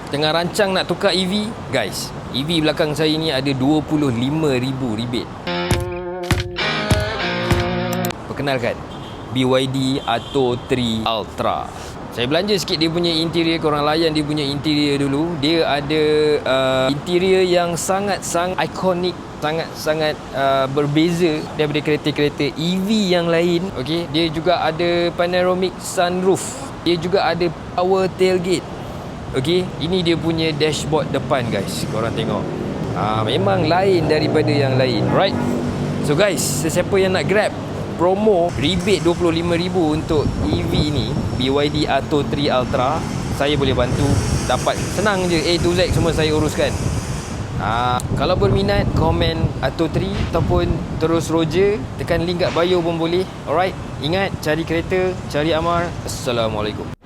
tengah rancang nak tukar EV, guys, EV belakang saya ni ada 25,000 rebate. Perkenalkan, BYD Atto 3 Ultra. Saya belanja sikit dia punya interior, korang layan dia punya interior dulu. Dia ada interior yang sangat-sangat ikonik, sangat-sangat berbeza daripada kereta-kereta EV yang lain. Okey, dia juga ada panoramic sunroof. Dia juga ada power tailgate. Okey, ini dia punya dashboard depan, guys. Korang tengok. Memang lain daripada yang lain, right? So guys, sesiapa yang nak grab promo rebate 25,000 untuk EV ni, BYD Atto 3 Ultra, saya boleh bantu dapat. Senang je, A to Z semua saya uruskan. Kalau berminat, komen Atto 3 ataupun terus Roger, tekan link kat bio pun boleh. Alright, ingat, cari kereta, cari Amar. Assalamualaikum.